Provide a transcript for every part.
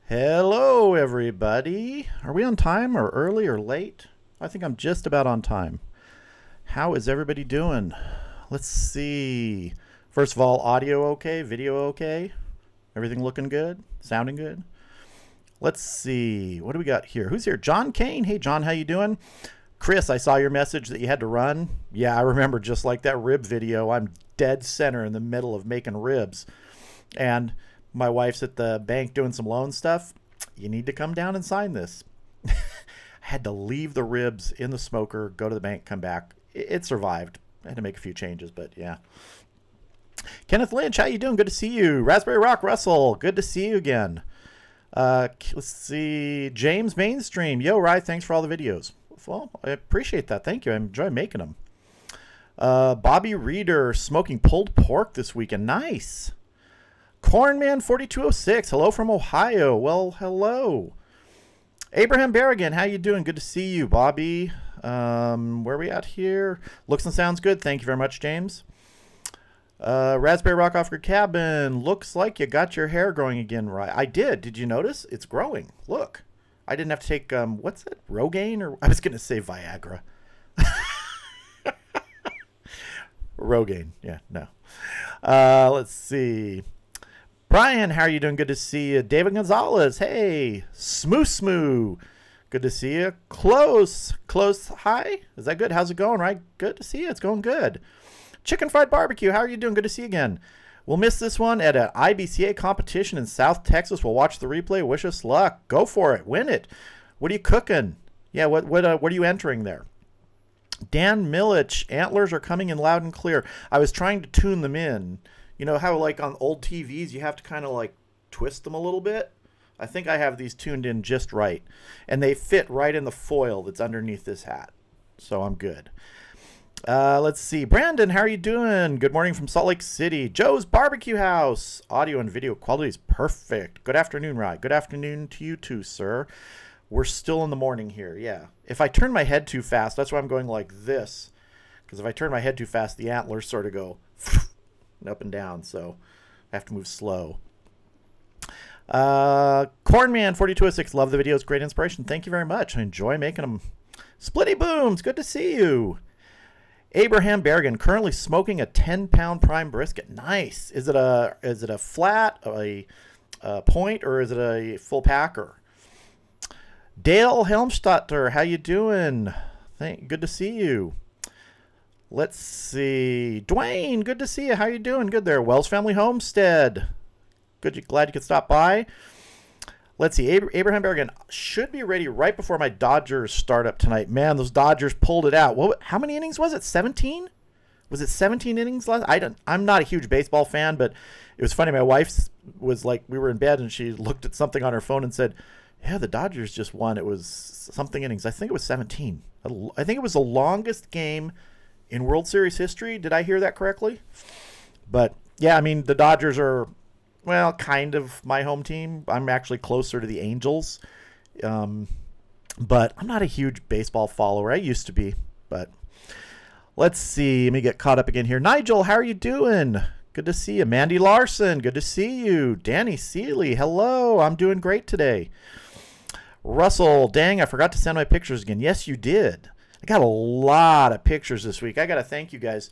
Hello, everybody. Are we on time or early or late? I think I'm just about on time. How is everybody doing? Let's see. First of all, audio okay? Video okay? Everything looking good? Sounding good? Let's see. What do we got here? Who's here? John Kane. Hey, John, how you doing? Chris, I saw your message that you had to run. Yeah, I remember, just like that rib video. I'm dead center in the middle of making ribs. And my wife's at the bank doing some loan stuff. You need to come down and sign this. I had to leave the ribs in the smoker, go to the bank, come back. It survived. I had to make a few changes, but yeah. Kenneth Lynch, how you doing? Good to see you. Raspberry Rock Russell, good to see you again. Let's see. James Mainstream. Yo, Rye, thanks for all the videos. Well, I appreciate that. Thank you. I enjoy making them. Bobby Reeder, smoking pulled pork this weekend. Nice. Cornman 4206, hello from Ohio. Well, hello. Abraham Berrigan, how you doing? Good to see you, Bobby. Where are we at here? Looks and sounds good. Thank you very much, James. Raspberry Rock off your cabin. Looks like you got your hair growing again, right? I did. Did you notice? It's growing. Look. I didn't have to take, what's it? Rogaine? Or I was going to say Viagra. Rogaine. Yeah, no. Let's see. Brian, how are you doing? Good to see you. David Gonzalez, hey. Smoo. Good to see you. Close. Hi. Is that good? How's it going, right? Good to see you. It's going good. Chicken Fried Barbecue, how are you doing? Good to see you again. We'll miss this one at an IBCA competition in South Texas. We'll watch the replay. Wish us luck. Go for it. Win it. What are you cooking? Yeah, what are you entering there? Dan Milich, antlers are coming in loud and clear. I was trying to tune them in. You know how, like, on old TVs, you have to kind of, like, twist them a little bit? I think I have these tuned in just right. And they fit right in the foil that's underneath this hat. So I'm good. Let's see. Brandon, how are you doing? Good morning from Salt Lake City. Joe's Barbecue House. Audio and video quality is perfect. Good afternoon, Rye. Good afternoon to you too, sir. We're still in the morning here, yeah. If I turn my head too fast, that's why I'm going like this. Because if I turn my head too fast, the antlers sort of go up and down, so I have to move slow. Cornman 4206, love the videos, great inspiration. Thank you very much. I enjoy making them. Splitty Booms, good to see you. Abraham Berrigan, currently smoking a 10-pound prime brisket. Nice. Is it a flat, a point, or is it a full packer? Dale Helmstadter, how you doing? Good to see you. Let's see. Dwayne, good to see you. How you doing? Good there. Wells Family Homestead. Good. Glad you could stop by. Let's see. Abraham Berrigan should be ready right before my Dodgers start up tonight. Man, those Dodgers pulled it out. How many innings was it? 17? Was it 17 innings last? I'm not a huge baseball fan, but it was funny. My wife was like, we were in bed and she looked at something on her phone and said, yeah, the Dodgers just won. It was something innings. I think it was 17. I think it was the longest game in World Series history. Did I hear that correctly? But yeah, I mean, the Dodgers are, well, kind of my home team. I'm actually closer to the Angels. But I'm not a huge baseball follower. I used to be, but let's see. Let me get caught up again here. Nigel, how are you doing? Good to see you. Mandy Larson, good to see you. Danny Seeley, hello. I'm doing great today. Russell, dang, I forgot to send my pictures again. Yes, you did. I got a lot of pictures this week. I got to thank you guys.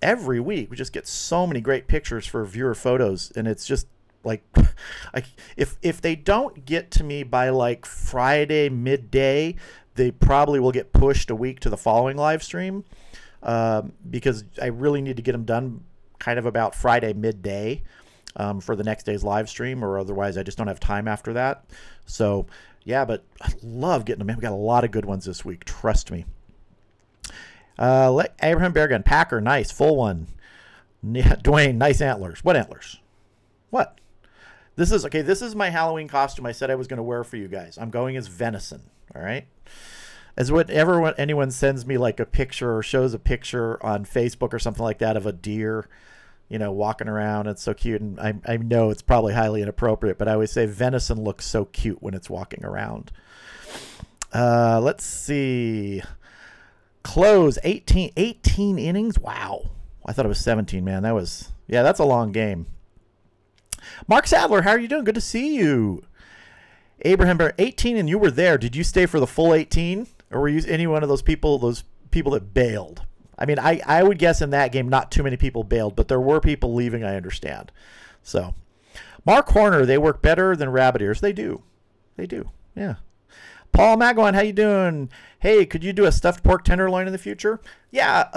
Every week we just get so many great pictures for viewer photos, and it's just like, if they don't get to me by like Friday midday, they probably will get pushed a week to the following live stream, because I really need to get them done kind of about Friday midday for the next day's live stream, or otherwise I just don't have time after that. So yeah, but I love getting them in. We got a lot of good ones this week, trust me. Abraham Berrigan, Packer, nice, full one. Dwayne, nice antlers. What antlers? What? This is my Halloween costume I said I was going to wear for you guys. I'm going as venison, all right? As whenever anyone sends me like a picture or shows a picture on Facebook or something like that of a deer, you know, walking around, it's so cute, and I know it's probably highly inappropriate, but I always say venison looks so cute when it's walking around. Let's see. Close 18 innings. Wow. I thought it was 17, man. That was, yeah, that's a long game. Mark Sadler, how are you doing? Good to see you. Abraham, 18 and you were there. Did you stay for the full 18? Or were you any one of those people that bailed? I mean, I would guess in that game not too many people bailed, but there were people leaving, I understand. So, Mark Horner, they work better than rabbit ears. They do. They do. Yeah. Paul Magwan, how you doing? Hey, could you do a stuffed pork tenderloin in the future? Yeah,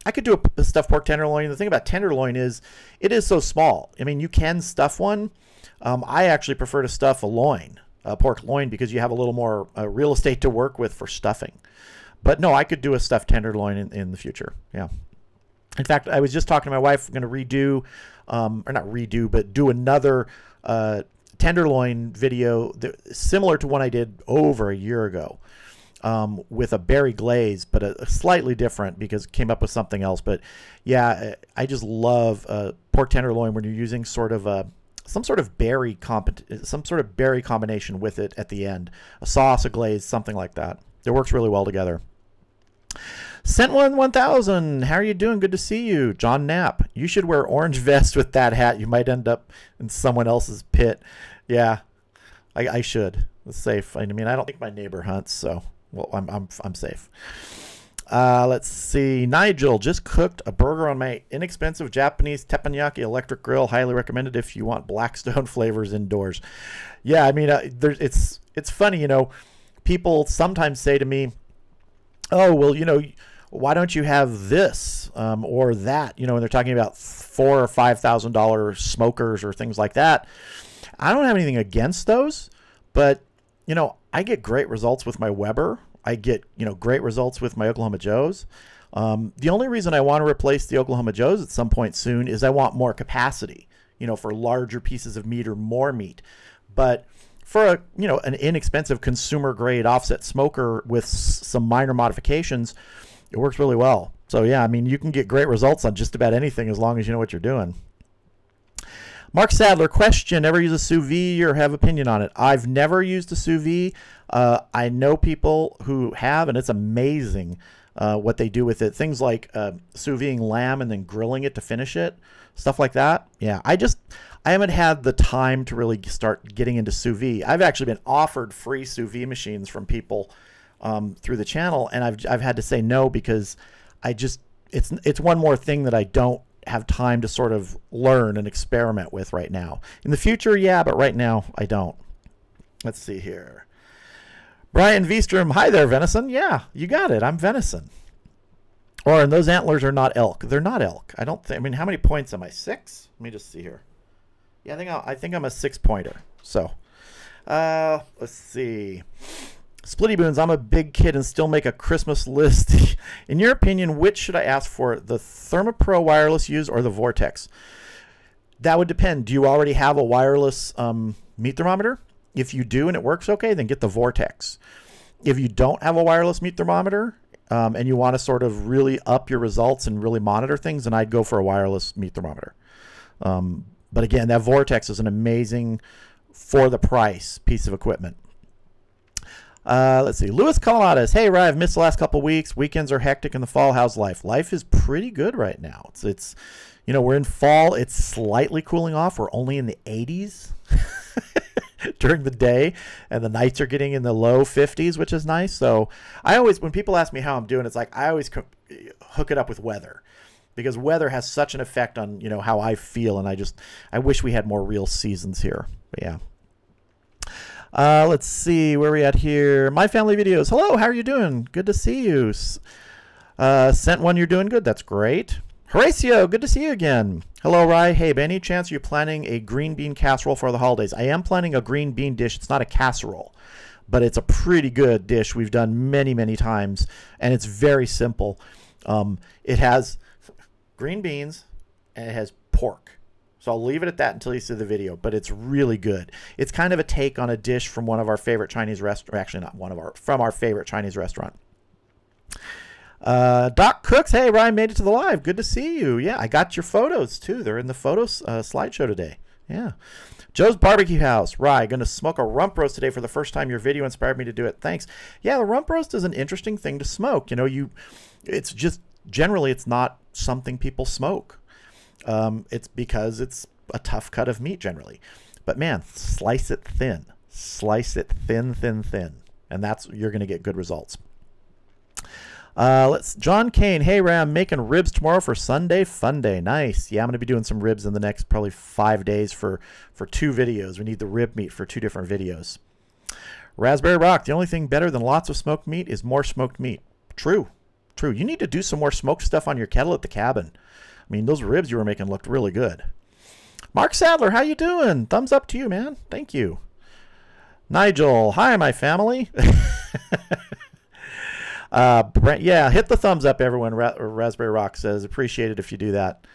I could do a stuffed pork tenderloin. The thing about tenderloin is it is so small. I mean, you can stuff one. I actually prefer to stuff a loin, a pork loin, because you have a little more real estate to work with for stuffing. But no, I could do a stuffed tenderloin in the future. Yeah. In fact, I was just talking to my wife. We're going to redo, or not redo, but do another tenderloin video similar to one I did over a year ago. With a berry glaze, but a slightly different because it came up with something else. But yeah, I just love pork tenderloin when you're using sort of some sort of berry combination with it at the end, a sauce, a glaze, something like that. It works really well together. Sent 1000. How are you doing? Good to see you. John Knapp, you should wear orange vest with that hat. You might end up in someone else's pit. Yeah, I should. It's safe. I mean, I don't think my neighbor hunts, so. Well, I'm safe. Let's see. Nigel just cooked a burger on my inexpensive Japanese teppanyaki electric grill. Highly recommended if you want Blackstone flavors indoors. Yeah, I mean, it's funny, you know. People sometimes say to me, "Oh, well, you know, why don't you have this or that?" You know, when they're talking about $4,000 or $5,000 smokers or things like that. I don't have anything against those, but you know, I get great results with my Weber. I get, you know, great results with my Oklahoma Joes. The only reason I want to replace the Oklahoma Joes at some point soon is I want more capacity, you know, for larger pieces of meat or more meat. But for a, you know, an inexpensive consumer grade offset smoker with some minor modifications, it works really well. So yeah, I mean, you can get great results on just about anything as long as you know what you're doing. Mark Sadler, question, ever use a sous vide or have opinion on it? I've never used a sous vide. I know people who have, and it's amazing what they do with it. Things like sous videing lamb and then grilling it to finish it, stuff like that. Yeah, I haven't had the time to really start getting into sous vide. I've actually been offered free sous vide machines from people through the channel, and I've had to say no because it's one more thing that I don't have time to sort of learn and experiment with right now. In the future, yeah, but right now I don't. Let's see here. Brian Vstrom, hi there, venison. Yeah, you got it. I'm venison. Or, and those antlers are not elk. They're not elk. I don't think. I mean, how many points am I? 6? Let me just see here. Yeah, I think I'm a 6-pointer. So, let's see. Splitty Boons, I'm a big kid and still make a Christmas list. In your opinion, which should I ask for? The ThermaPro wireless use or the Vortex? That would depend. Do you already have a wireless meat thermometer? If you do and it works okay, then get the Vortex. If you don't have a wireless meat thermometer and you want to sort of really up your results and really monitor things, then I'd go for a wireless meat thermometer. But again, that Vortex is an amazing, for the price, piece of equipment. Let's see. Louis Colomades. Hey, Ryan, I've missed the last couple weeks. Weekends are hectic in the fall. How's life? Life is pretty good right now. It's you know, we're in fall. It's slightly cooling off. We're only in the 80s during the day, and the nights are getting in the low 50s, which is nice. So I always, when people ask me how I'm doing, it's like I always hook it up with weather, because weather has such an effect on, you know, how I feel, and I wish we had more real seasons here. But yeah. Let's see, where are we at here? My Family Videos. Hello, how are you doing? Good to see you. Sent one, you're doing good. That's great. Horatio, good to see you again. Hello, Rye. Hey, by any chance are you planning a green bean casserole for the holidays? I am planning a green bean dish. It's not a casserole, but it's a pretty good dish we've done many, many times, and it's very simple. It has green beans, and it has pork. So I'll leave it at that until you see the video, but it's really good. It's kind of a take on a dish from one of our favorite Chinese restaurant, actually not one of our, from our favorite Chinese restaurant. Doc Cooks, hey, Ryan made it to the live. Good to see you. Yeah, I got your photos too. They're in the photos slideshow today. Yeah. Joe's Barbecue House. Ryan, going to smoke a rump roast today for the first time. Your video inspired me to do it. Thanks. Yeah, the rump roast is an interesting thing to smoke. You know, it's just generally it's not something people smoke. It's because it's a tough cut of meat generally. But man, slice it thin. Slice it thin, thin, thin. And you're going to get good results. John Kane, hey Ram, making ribs tomorrow for Sunday Fun Day. Nice. Yeah, I'm going to be doing some ribs in the next probably 5 days for 2 videos. We need the rib meat for 2 different videos. Raspberry Rock, the only thing better than lots of smoked meat is more smoked meat. True. True. You need to do some more smoked stuff on your kettle at the cabin. I mean, those ribs you were making looked really good. Mark Sadler, how you doing? Thumbs up to you, man. Thank you. Nigel, hi, my family. Yeah, hit the thumbs up, everyone. Raspberry Rock says, appreciate it if you do that.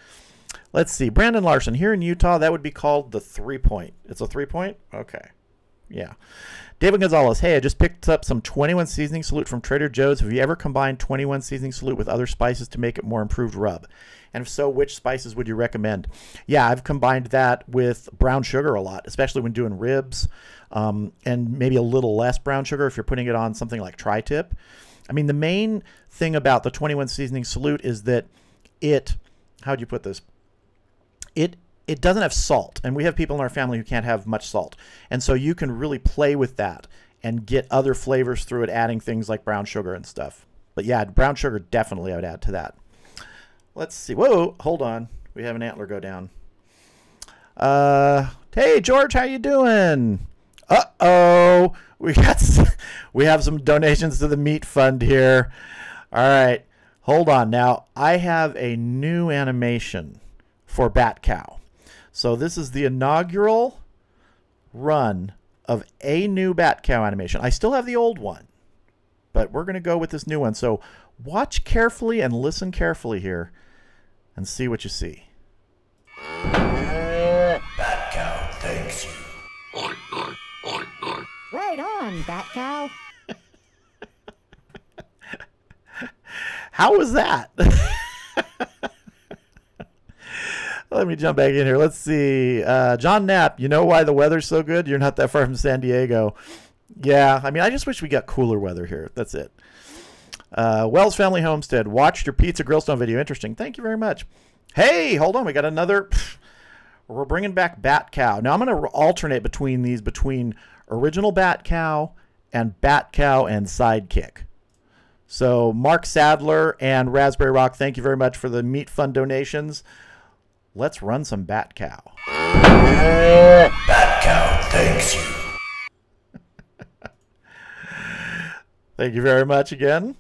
Let's see. Brandon Larson, here in Utah, that would be called the 3-point. It's a 3-point? Okay. Yeah. David Gonzalez, hey, I just picked up some 21 seasoning salute from Trader Joe's. Have you ever combined 21 seasoning salute with other spices to make it more improved rub? And if so, which spices would you recommend? Yeah, I've combined that with brown sugar a lot, especially when doing ribs, and maybe a little less brown sugar if you're putting it on something like tri-tip. I mean, the main thing about the 21 seasoning salute is that how'd you put this? It doesn't have salt, and we have people in our family who can't have much salt. And so you can really play with that and get other flavors through it, adding things like brown sugar and stuff. But yeah, brown sugar definitely I would add to that. Let's see. Whoa, hold on. We have an antler go down. Hey, George, how you doing? Uh-oh. We have some donations to the meat fund here. All right. Hold on. Now, I have a new animation for Bat Cow. So this is the inaugural run of a new Bat Cow animation. I still have the old one, but we're going to go with this new one. So watch carefully and listen carefully here and see what you see. Bat Cow thanks you. Right on, Bat Cow. How was that? Let me jump back in here. Let's see. John Knapp, you know why the weather's so good? You're not that far from San Diego. Yeah, I mean, I just wish we got cooler weather here. That's it. Wells Family Homestead, watched your Pizza Grillstone video. Interesting. Thank you very much. Hey, hold on. We got another. We're bringing back Bat Cow. Now, I'm going to alternate between these, between original Bat Cow and Sidekick. So Mark Sadler and Raspberry Rock, thank you very much for the Meat Fund donations. Let's run some Bat Cow. Bat Cow thanks you. Thank you very much again.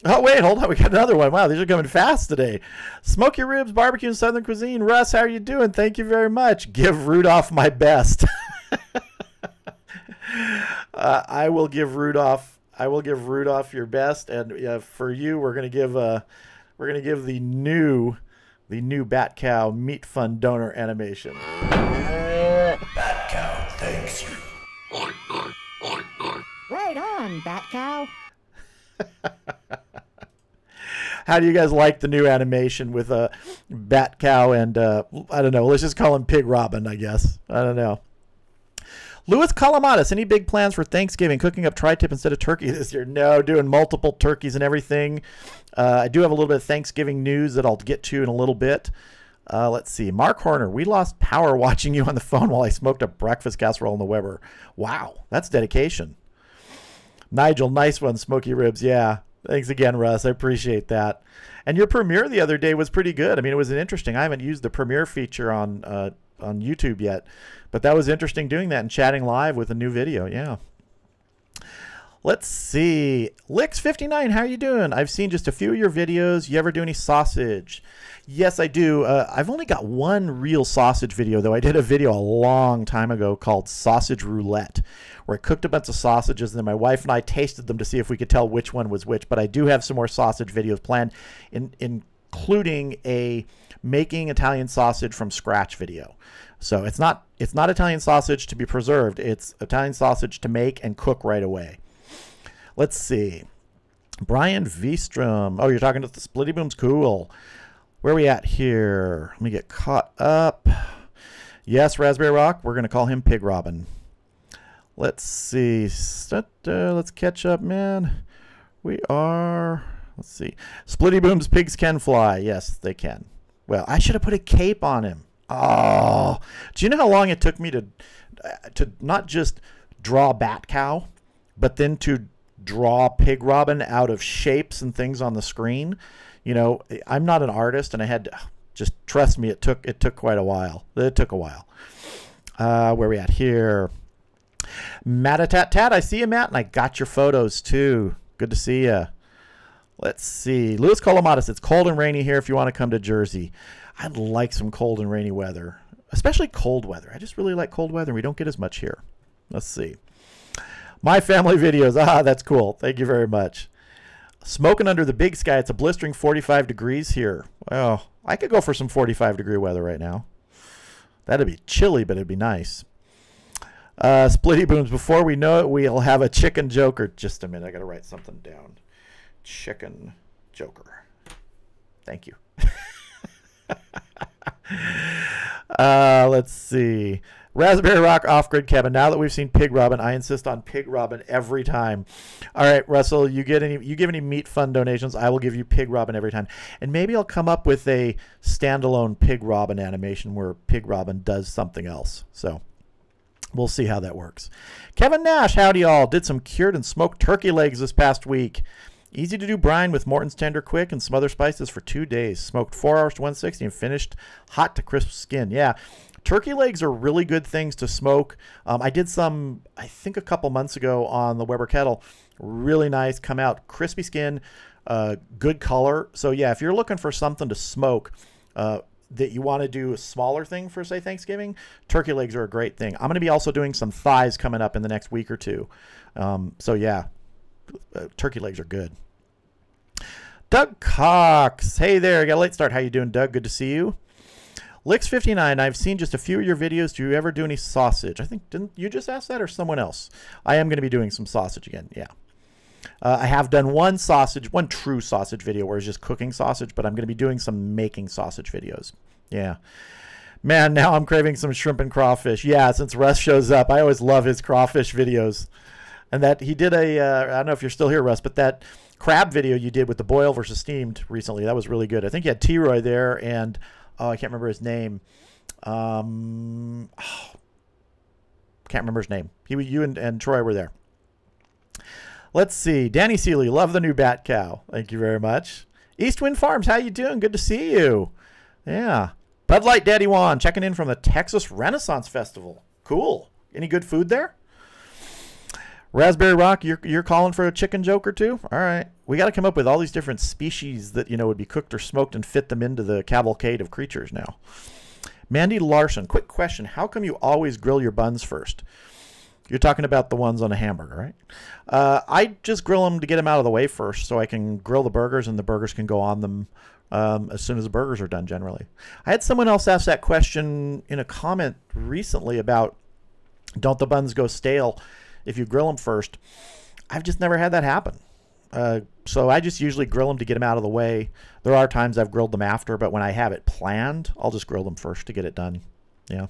Oh, wait, hold on. We got another one. Wow, these are coming fast today. Smoky Ribs, Barbecue, and Southern Cuisine. Russ, how are you doing? Thank you very much. Give Rudolph my best. I will give Rudolph your best, and for you, we're gonna give the new Bat Cow Meat Fund donor animation. Bat Cow thanks you. Right on, Bat Cow. How do you guys like the new animation with Bat Cow and I don't know, let's just call him Pig Robin, I guess. I don't know. Louis Calamatas, any big plans for Thanksgiving? Cooking up tri-tip instead of turkey this year? No, doing multiple turkeys and everything. I do have a little bit of Thanksgiving news that I'll get to in a little bit. Let's see. Mark Horner, we lost power watching you on the phone while I smoked a breakfast casserole in the Weber. Wow, that's dedication. Nigel, nice one. Smoky Ribs, yeah. Thanks again, Russ. I appreciate that. And your premiere the other day was pretty good. I mean, it was interesting. I haven't used the premiere feature on YouTube yet, but that was interesting doing that and chatting live with a new video. Yeah. Let's see. Licks59, how are you doing? I've seen just a few of your videos. You ever do any sausage? Yes, I do. I've only got one real sausage video, though. I did a video a long time ago called Sausage Roulette, where I cooked a bunch of sausages, and then my wife and I tasted them to see if we could tell which one was which. But I do have some more sausage videos planned, including a making Italian sausage from scratch video. So it's not Italian sausage to be preserved. It's Italian sausage to make and cook right away. Let's see. Brian Vstrom. Oh, you're talking to the Splitty Booms. Cool. Where are we at here? Let me get caught up. Yes, Raspberry Rock. We're going to call him Pig Robin. Let's see. Let's catch up, man. We are... Let's see. Splitty Booms, pigs can fly. Yes, they can. Well, I should have put a cape on him. Oh, do you know how long it took me to not just draw bat cow, but then to draw pig robin out of shapes and things on the screen? You know, I'm not an artist, and I had to, just trust me, it took quite a while. It took a while. Where are we at here? Matt-a-tat-tat, I see you, Matt, and I got your photos too. Good to see you. Let's see. Louis Colomatis, it's cold and rainy here if you want to come to Jersey. I'd like some cold and rainy weather, especially cold weather. I just really like cold weather. We don't get as much here. Let's see. My family videos. Ah, that's cool. Thank you very much. Smoking under the big sky. It's a blistering 45 degrees here. Well, I could go for some 45-degree weather right now. That'd be chilly, but it'd be nice. Splitty Booms, before we know it, we'll have a chicken joker. Just a minute. I got to write something down. Chicken joker. Thank you. Let's see. Raspberry Rock Off-Grid Kevin. Now that we've seen Pig Robin, I insist on Pig Robin every time. All right, Russell, you give any meat fund donations, I will give you Pig Robin every time. And maybe I'll come up with a standalone Pig Robin animation where Pig Robin does something else. So we'll see how that works. Kevin Nash, howdy all. Did some cured and smoked turkey legs this past week. Easy to do brine with Morton's Tender Quick and some other spices for 2 days. Smoked 4 hours to 160 and finished hot to crisp skin. Yeah, turkey legs are really good things to smoke. I did some, I think a couple months ago on the Weber kettle. Really nice, come out crispy skin, good color. So yeah, if you're looking for something to smoke that you want to do a smaller thing for, say, Thanksgiving, turkey legs are a great thing. I'm going to be also doing some thighs coming up in the next week or two. So yeah, turkey legs are good. Doug Cox, hey there, got a late start. How you doing, Doug? Good to see you. Licks59, I've seen just a few of your videos. Do you ever do any sausage? I think, didn't you just ask that or someone else? I am going to be doing some sausage again, yeah. I have done one true sausage video where it's just cooking sausage, but I'm going to be doing some making sausage videos. Yeah. Man, now I'm craving some shrimp and crawfish. Yeah, since Russ shows up, I always love his crawfish videos. And that he did I don't know if you're still here, Russ, but that crab video you did with the boil versus steamed recently, that was really good. I think you had T-Roy there and, I can't remember his name. Can't remember his name. You and Troy were there. Let's see. Danny Seeley, love the new Bat Cow. Thank you very much. Eastwind Farms, how you doing? Good to see you. Yeah. Bud Light Daddy Juan, checking in from the Texas Renaissance Festival. Cool. Any good food there? Raspberry Rock, you're calling for a chicken joker too? All right. We got to come up with all these different species that, would be cooked or smoked and fit them into the cavalcade of creatures now. Mandy Larson, quick question. How come you always grill your buns first? You're talking about the ones on a hamburger, right? I just grill them to get them out of the way first so I can grill the burgers and the burgers can go on them as soon as the burgers are done generally. I had someone else ask that question in a comment recently about don't the buns go stale if you grill them first. I've just never had that happen. So I just usually grill them to get them out of the way. There are times I've grilled them after, but when I have it planned, I'll just grill them first to get it done. Yeah.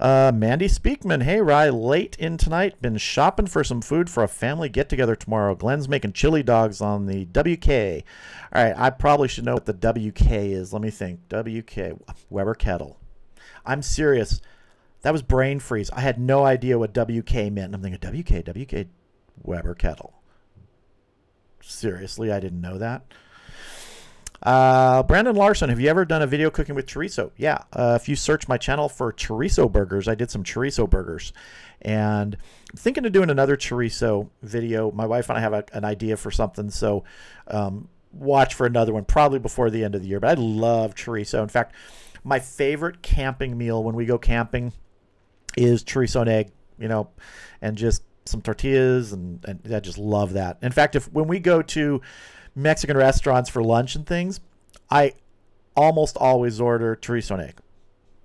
Mandy Speakman, hey Rye, late in tonight. Been shopping for some food for a family get-together tomorrow. Glenn's making chili dogs on the WK. All right, I probably should know what the WK is. Let me think. WK, Weber Kettle. I'm serious. That was brain freeze. I had no idea what WK meant. I'm thinking, WK, Weber Kettle. Seriously, I didn't know that. Brandon Larson, have you ever done a video cooking with chorizo? Yeah. If you search my channel for chorizo burgers, I did some chorizo burgers. And I'm thinking of doing another chorizo video. My wife and I have an idea for something, so watch for another one probably before the end of the year. But I love chorizo. In fact, my favorite camping meal when we go camping is chorizo and egg, and just some tortillas, and I just love that. In fact, when we go to Mexican restaurants for lunch and things, I almost always order chorizo and egg.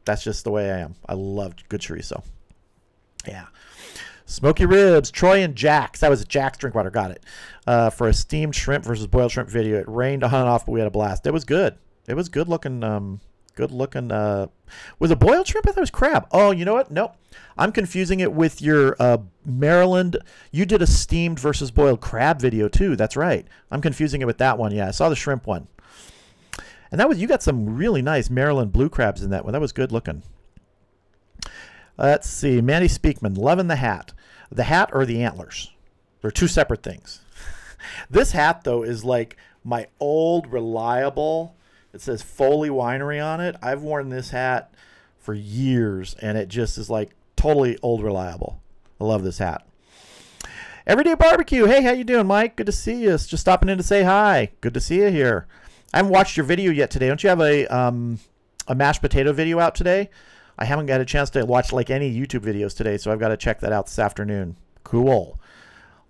That's just the way I am. I love good chorizo. Yeah. Smoky Ribs, Troy and Jax. That was Jax Drinkwater, got it. For a steamed shrimp versus boiled shrimp video. It rained on and off, but we had a blast. It was good. It was good looking. Was it boiled shrimp? I thought it was crab. Oh, you know what? Nope. I'm confusing it with your Maryland. You did a steamed versus boiled crab video too. That's right. I'm confusing it with that one. Yeah, I saw the shrimp one. And that was, you got some really nice Maryland blue crabs in that one. That was good looking. Let's see. Mandy Speakman, loving the hat. The hat or the antlers? They're two separate things. This hat, though, is like my old reliable. It says Foley Winery on it. I've worn this hat for years, and it just is like totally old reliable. I love this hat. Everyday Barbecue. Hey, how you doing, Mike? Good to see you. Just stopping in to say hi. Good to see you here. I haven't watched your video yet today. Don't you have a mashed potato video out today? I haven't got a chance to watch like any YouTube videos today, so I've got to check that out this afternoon. Cool.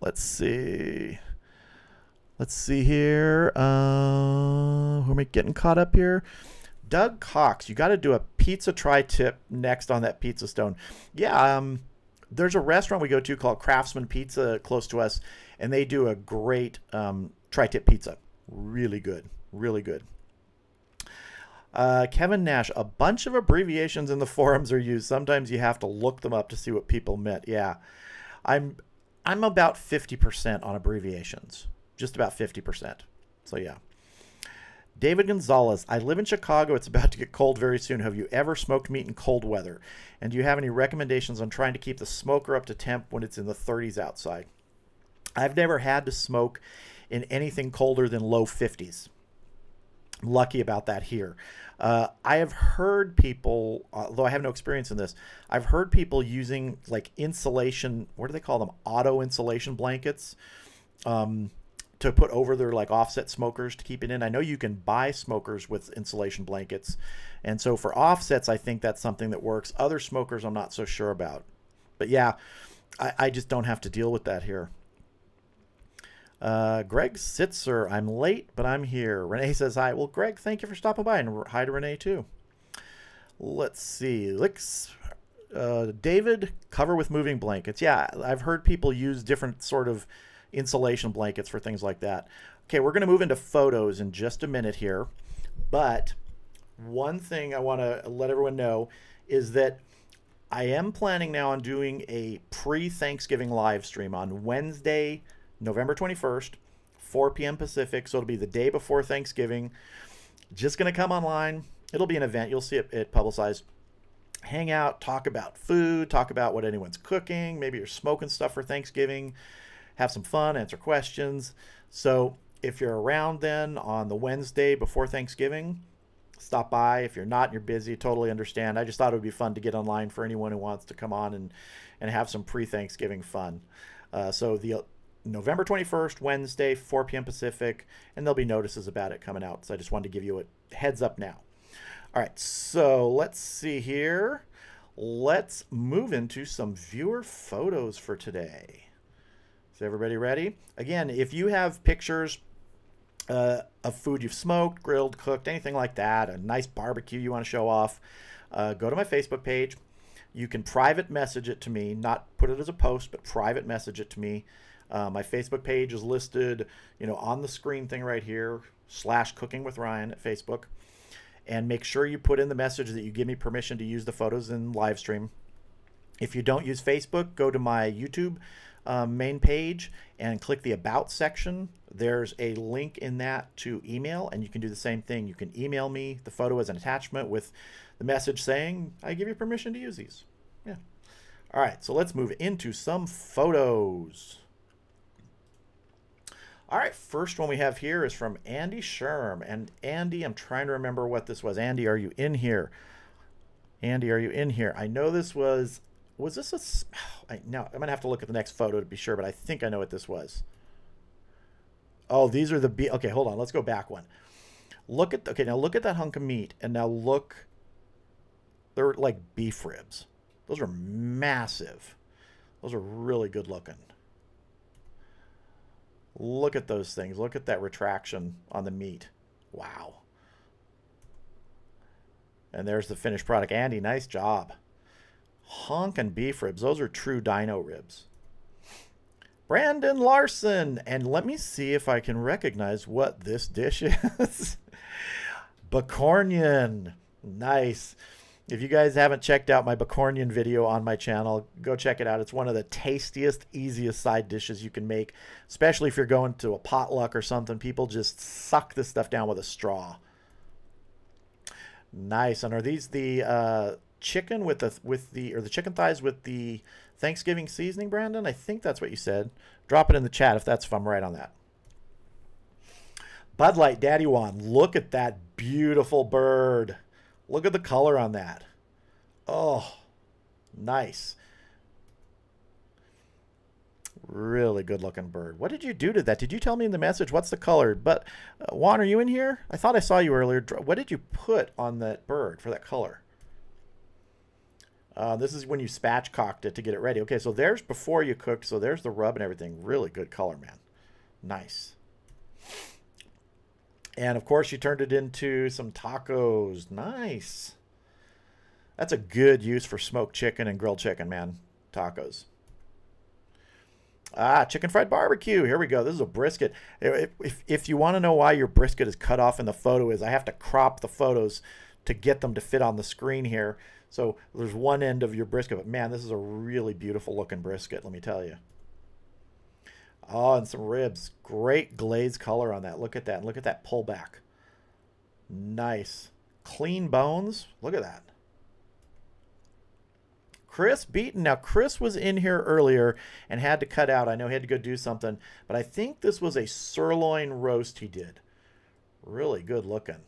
Let's see. Let's see here. Who am I getting caught up here? Doug Cox, you got to do a pizza tri-tip next on that pizza stone. Yeah, there's a restaurant we go to called Craftsman Pizza close to us, and they do a great tri-tip pizza. Really good. Really good. Kevin Nash, a bunch of abbreviations in the forums are used. Sometimes you have to look them up to see what people meant. Yeah, I'm about 50% on abbreviations. Just about 50%. So yeah. David Gonzalez, I live in Chicago. It's about to get cold very soon. Have you ever smoked meat in cold weather? And do you have any recommendations on trying to keep the smoker up to temp when it's in the 30s outside? I've never had to smoke in anything colder than low 50s. I'm lucky about that here. I have heard people, although I have no experience in this, I've heard people using like insulation, what do they call them? Auto insulation blankets. To put over their like offset smokers to keep it in. I know you can buy smokers with insulation blankets. And so for offsets, I think that's something that works. Other smokers, I'm not so sure about. But yeah, I just don't have to deal with that here. Greg Sitzer, I'm late, but I'm here. Renee says hi. Well, Greg, thank you for stopping by. And hi to Renee too. Let's see. David, cover with moving blankets. Yeah, I've heard people use different sort of insulation blankets for things like that. Okay, we're going to move into photos in just a minute here, but one thing I want to let everyone know is that I am planning now on doing a pre-Thanksgiving live stream on Wednesday, November 21st, 4 p.m. Pacific, so it'll be the day before Thanksgiving. Just going to come online. It'll be an event. You'll see it publicized. Hang out, talk about food, talk about what anyone's cooking. Maybe you're smoking stuff for Thanksgiving. Have some fun, answer questions. So if you're around then on the Wednesday before Thanksgiving, stop by. If you're not and you're busy, totally understand. I just thought it would be fun to get online for anyone who wants to come on and have some pre-Thanksgiving fun. So the November 21st, Wednesday, 4 p.m. Pacific, and there'll be notices about it coming out. So I just wanted to give you a heads up now. All right, so let's see here. Let's move into some viewer photos for today. Is everybody ready? Again, if you have pictures of food you've smoked, grilled, cooked, anything like that, a nice barbecue you want to show off, go to my Facebook page. You can private message it to me, not put it as a post, but private message it to me. My Facebook page is listed, on the screen thing right here, /Cooking with Ryan at Facebook. And make sure you put in the message that you give me permission to use the photos in live stream. If you don't use Facebook, go to my YouTube main page and click the About section. There's a link in that to email, and you can do the same thing. You can email me the photo as an attachment with the message saying, I give you permission to use these. Yeah. All right, so let's move into some photos. All right, first one we have here is from Andy Sherm. And Andy, I'm trying to remember what this was. Andy, are you in here? Andy, are you in here? I know this was this a, no, I'm gonna have to look at the next photo to be sure, but I think I know what this was. Oh, these are the okay, hold on, let's go back one. Now look at that hunk of meat, and now look, they're like beef ribs. Those are massive. Those are really good looking. Look at those things. Look at that retraction on the meat. Wow. And there's the finished product. Andy, nice job. Honkin' beef ribs. Those are true dino ribs. Brandon Larson. And let me see if I can recognize what this dish is. Bacornian. Nice. If you guys haven't checked out my Bacornian video on my channel, go check it out. It's one of the tastiest, easiest side dishes you can make, especially if you're going to a potluck or something. People just suck this stuff down with a straw. Nice. And are these the chicken with the chicken thighs with the Thanksgiving seasoning, Brandon? I think that's what you said. Drop it in the chat if I'm right on that. Bud Light Daddy Juan, look at that beautiful bird. Look at the color on that. Oh, nice. Really good looking bird. What did you do to that? Did you tell me in the message? What's the color? But Juan, are you in here? I thought I saw you earlier. What did you put on that bird for that color? This is when you spatchcocked it to get it ready. Okay, so there's before you cooked. So there's the rub and everything. Really good color, man. Nice. And, of course, you turned it into some tacos. Nice. That's a good use for smoked chicken and grilled chicken, man. Tacos. Ah, chicken fried barbecue. Here we go. This is a brisket. If you want to know why your brisket is cut off in the photo is I have to crop the photos to get them to fit on the screen here. So there's one end of your brisket. But, man, this is a really beautiful looking brisket, let me tell you. Oh, and some ribs. Great glazed color on that. Look at that. Look at that pullback. Nice. Clean bones. Look at that. Chris Beaton. Now, Chris was in here earlier and had to cut out. I know he had to go do something. But I think this was a sirloin roast he did. Really good looking.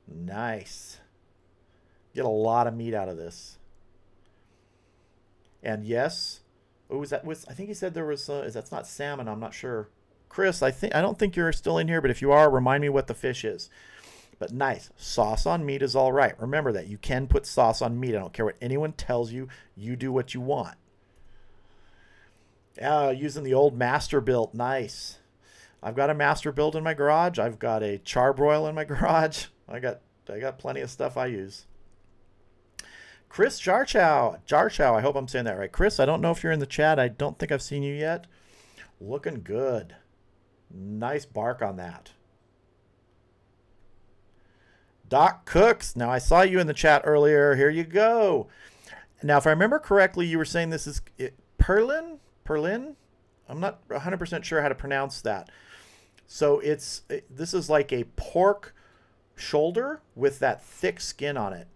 Nice. Get a lot of meat out of this. And yes... Oh, I think he said there was, that's not salmon, I'm not sure. Chris, I don't think you're still in here, but if you are, remind me what the fish is. But nice. Sauce on meat is all right. Remember that. You can put sauce on meat. I don't care what anyone tells you. You do what you want. Using the old Masterbuilt. Nice. I've got a Masterbuilt in my garage. I've got a Charbroil in my garage. I got plenty of stuff I use. Chris Jarchow, I hope I'm saying that right. Chris, I don't know if you're in the chat. I don't think I've seen you yet. Looking good. Nice bark on that. Doc Cooks. Now, I saw you in the chat earlier. Here you go. Now, if I remember correctly, you were saying this is Perlin? I'm not 100% sure how to pronounce that. So this is like a pork shoulder with that thick skin on it.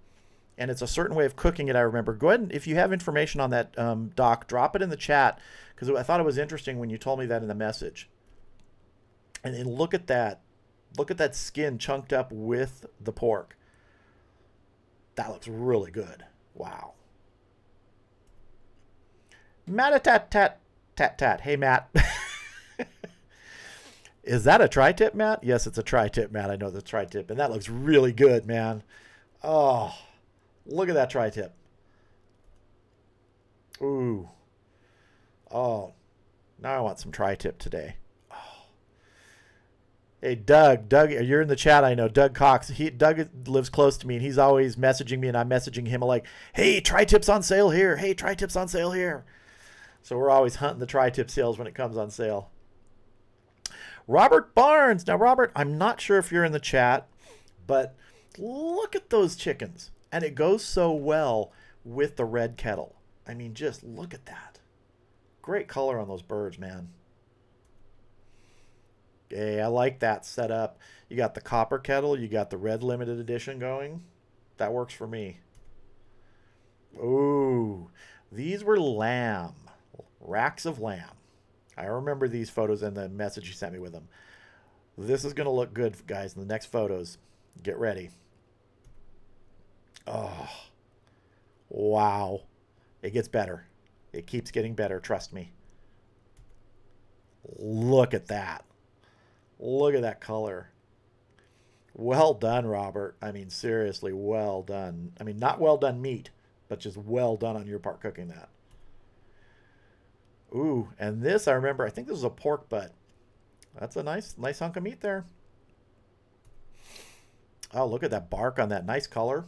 And it's a certain way of cooking it, I remember. Go ahead and, if you have information on that, Doc, drop it in the chat. Because I thought it was interesting when you told me that in the message. And then look at that. Look at that skin chunked up with the pork. That looks really good. Wow. Tat. Hey, Matt. Is that a tri-tip, Matt? Yes, it's a tri-tip, Matt. I know the tri-tip. And that looks really good, man. Oh, look at that tri-tip. Ooh. Oh, now I want some tri-tip today. Oh. Hey, Doug, you're in the chat, I know. Doug Cox. Doug lives close to me, and he's always messaging me, and I'm messaging him like, hey, tri-tips on sale here. Hey, tri-tips on sale here. So we're always hunting the tri-tip sales when it comes on sale. Robert Barnes. Now, Robert, I'm not sure if you're in the chat, but look at those chickens. And it goes so well with the red kettle. I mean, just look at that. Great color on those birds, man. Okay, I like that setup. You got the copper kettle. You got the red limited edition going. That works for me. Ooh, these were lamb. Racks of lamb. I remember these photos and the message you sent me with them. This is going to look good, guys, in the next photos. Get ready. Oh, wow. It gets better. It keeps getting better, trust me. Look at that. Look at that color. Well done, Robert. I mean, seriously, well done. I mean, not well done meat, but just well done on your part cooking that. Ooh, and this, I remember, I think this was a pork butt. That's a nice hunk of meat there. Oh, look at that bark on that. Nice color.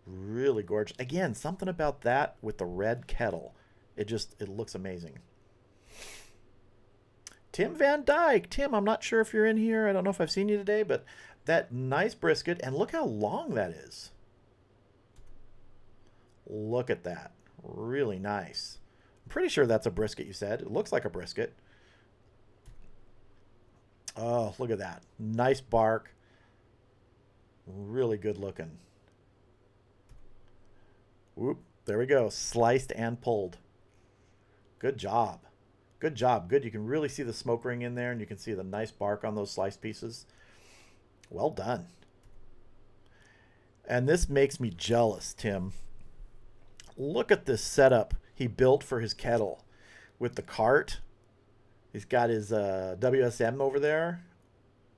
Really gorgeous. Again, something about that with the red kettle. It looks amazing. Tim Van Dyke. Tim, I'm not sure if you're in here. I don't know if I've seen you today, but that nice brisket. And look how long that is. Look at that. Really nice. I'm pretty sure that's a brisket, you said. It looks like a brisket. Oh, look at that. Nice bark. Really good looking. Whoop, there we go. Sliced and pulled. Good job. Good job. Good. You can really see the smoke ring in there, and you can see the nice bark on those sliced pieces. Well done. And this makes me jealous, Tim. Look at this setup he built for his kettle with the cart. He's got his WSM over there.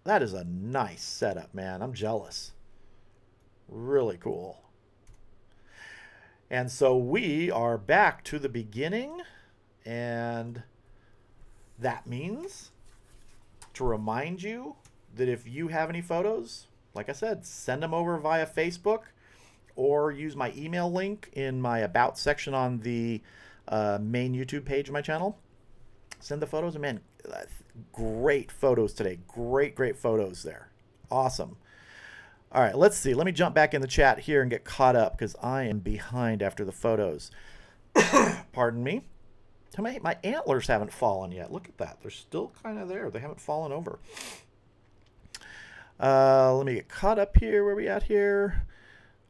That is a nice setup, man. I'm jealous. Really cool. And so we are back to the beginning, and that means to remind you that if you have any photos, like I said, send them over via Facebook or use my email link in my About section on the main YouTube page of my channel. Send the photos, and man, great photos today. Great photos there. Awesome. All right, let's see. Let me jump back in the chat here and get caught up because I am behind after the photos. Pardon me. My antlers haven't fallen yet. Look at that. They're still kind of there. They haven't fallen over. Let me get caught up here. Where are we at here?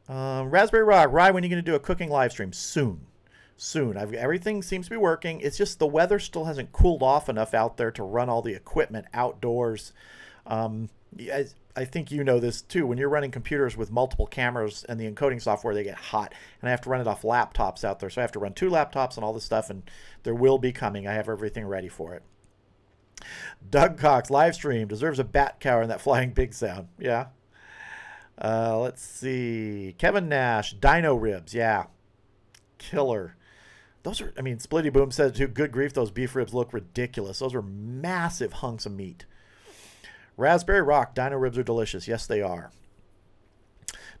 Raspberry Rock. Rye, when are you going to do a cooking live stream? Soon. Everything seems to be working. It's just the weather still hasn't cooled off enough out there to run all the equipment outdoors. I think you know this too. When you're running computers with multiple cameras and the encoding software, they get hot. And I have to run it off laptops out there. So I have to run 2 laptops and all this stuff, and there will be coming. I have everything ready for it. Doug Cox, live stream, deserves a bat cow in that flying pig sound. Yeah. Let's see. Kevin Nash, dino ribs. Yeah. Killer. Those are, I mean, Splitty Boom said too, good grief, those beef ribs look ridiculous. Those are massive hunks of meat. Raspberry Rock, dino ribs are delicious. Yes, they are.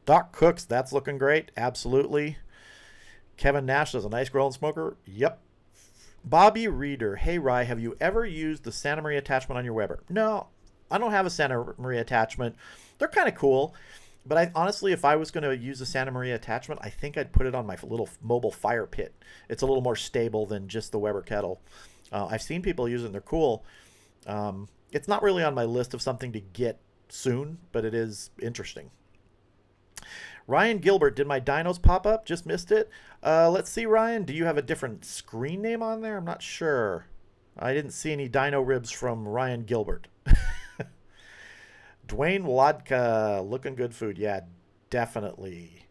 Doc Cooks, that's looking great. Absolutely. Kevin Nash does a nice grill and smoker. Yep. Bobby Reeder, hey Rye, have you ever used the Santa Maria attachment on your Weber? No, I don't have a Santa Maria attachment. They're kind of cool, but I honestly, if I was going to use a Santa Maria attachment, I think I'd put it on my little mobile fire pit. It's a little more stable than just the Weber kettle. I've seen people use it and they're cool. It's not really on my list of something to get soon, but it is interesting. Ryan Gilbert, did my dinos pop up? Just missed it. Let's see, Ryan. Do you have a different screen name on there? I'm not sure. I didn't see any dino ribs from Ryan Gilbert. Dwayne Wladka, looking good food. Yeah, definitely.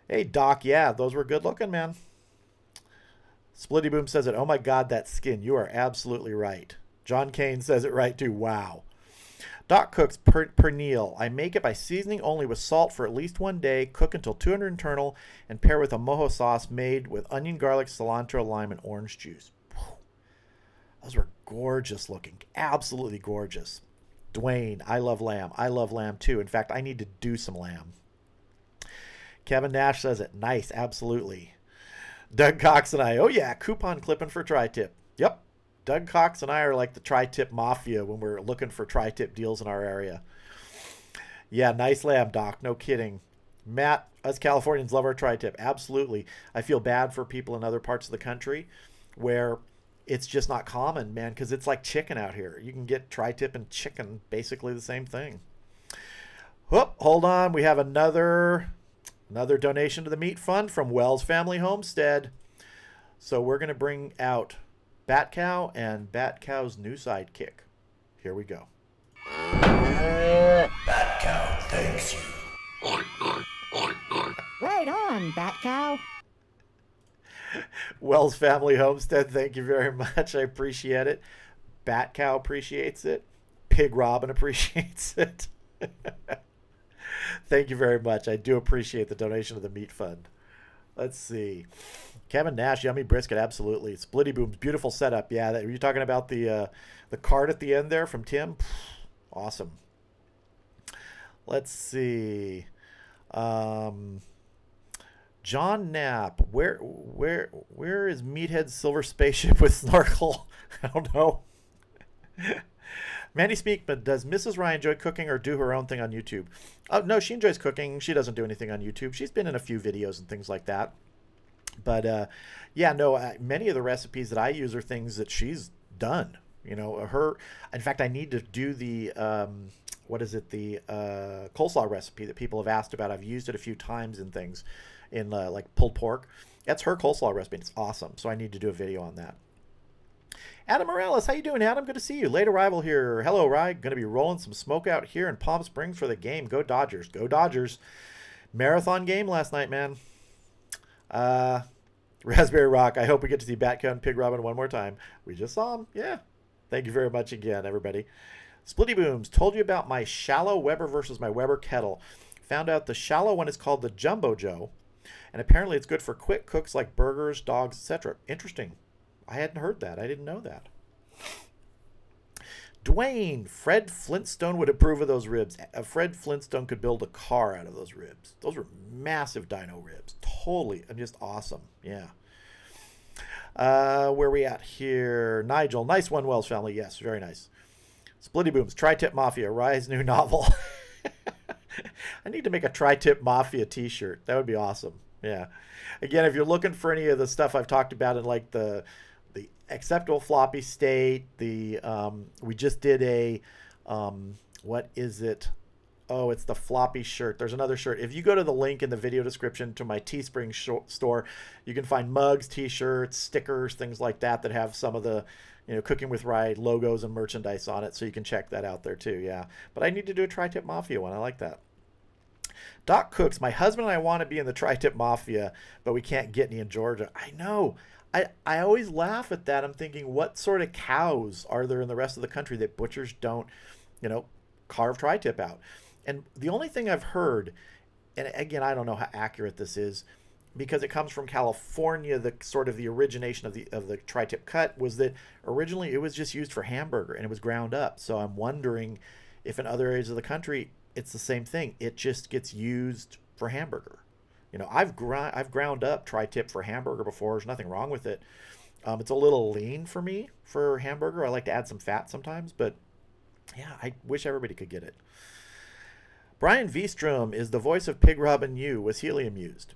Hey, Doc. Yeah, those were good looking, man. Splitty Boom says it. Oh, my God, that skin. You are absolutely right. John Kane says it right, too. Wow. Doc Cooks pernil. I make it by seasoning only with salt for at least 1 day, cook until 200 internal, and pair with a mojo sauce made with onion, garlic, cilantro, lime, and orange juice. Whew. Those were gorgeous looking. Absolutely gorgeous. Dwayne, I love lamb. I love lamb too. In fact, I need to do some lamb. Kevin Nash says it. Nice. Absolutely. Doug Cox and I. Oh, yeah. Coupon clipping for Tri-Tip. Yep. Doug Cox and I are like the Tri-Tip Mafia when we're looking for Tri-Tip deals in our area. Yeah, nice lamb, Doc. No kidding. Matt, us Californians love our Tri-Tip. Absolutely. I feel bad for people in other parts of the country where it's just not common, man, because it's like chicken out here. You can get Tri-Tip and chicken, basically the same thing. Whoop, hold on. We have another donation to the Meat Fund from Wells Family Homestead. So we're going to bring out Bat Cow and Bat Cow's new sidekick. Here we go. Bat Cow thanks you. Right on, Bat Cow. Wells Family Homestead, thank you very much. I appreciate it. Bat Cow appreciates it. Pig Robin appreciates it. Thank you very much. I do appreciate the donation to the Meat Fund. Let's see. Kevin Nash, yummy brisket, absolutely. Splitty Boom's beautiful setup. Yeah, were you talking about the card at the end there from Tim? Awesome. Let's see. John Knapp, where is Meathead's silver spaceship with snorkel? I don't know. Mandy Speakman, does Mrs. Ryan enjoy cooking or do her own thing on YouTube? No, she enjoys cooking. She doesn't do anything on YouTube. She's been in a few videos and things like that. But yeah, no, many of the recipes that I use are things that she's done. You know, in fact, I need to do the what is it, the coleslaw recipe that people have asked about. I've used it a few times in things, in like pulled pork. That's her coleslaw recipe. It's awesome. So I need to do a video on that. Adam Morales, how you doing, Adam? Good to see you. Late arrival here. Hello, Rye. Going to be rolling some smoke out here in Palm Springs for the game. Go Dodgers. Go Dodgers. Marathon game last night, man. Raspberry Rock, I hope we get to see Batcow and Pig Robin one more time. We just saw him. Yeah. Thank you very much again, everybody. Splitty Booms, told you about my shallow Weber versus my Weber kettle. Found out the shallow one is called the Jumbo Joe, and apparently it's good for quick cooks like burgers, dogs, etc. Interesting. I hadn't heard that. I didn't know that. Dwayne, Fred Flintstone would approve of those ribs. Fred Flintstone could build a car out of those ribs. Those were massive dino ribs. Totally, just awesome. Yeah. Where are we at here? Nigel, nice one, Wells family. Yes, very nice. Splitty Booms, Tri-Tip Mafia, Rye's new novel. I need to make a Tri-Tip Mafia t-shirt. That would be awesome. Yeah. Again, if you're looking for any of the stuff I've talked about in like the acceptable floppy state, the we just did a what is it? Oh, it's the floppy shirt. There's another shirt. If you go to the link in the video description to my Teespring store, you can find mugs, t-shirts, stickers, things like that that have some of the, you know, Cooking with Rye logos and merchandise on it. So you can check that out there too. Yeah. But I need to do a Tri-Tip Mafia one. I like that. Doc Cooks, my husband and I want to be in the Tri-Tip Mafia, but we can't get any in Georgia. I know. I always laugh at that. I'm thinking, what sort of cows are there in the rest of the country that butchers don't, you know, carve tri-tip out? And the only thing I've heard, and again, I don't know how accurate this is, because it comes from California, the sort of the origination of the tri-tip cut was that originally it was just used for hamburger and it was ground up. So I'm wondering if in other areas of the country it's the same thing. It just gets used for hamburger. You know, I've ground up tri-tip for hamburger before. There's nothing wrong with it. It's a little lean for me for hamburger. I like to add some fat sometimes, but yeah, I wish everybody could get it. Brian Vstrom is the voice of Pig Robin U. Was helium used?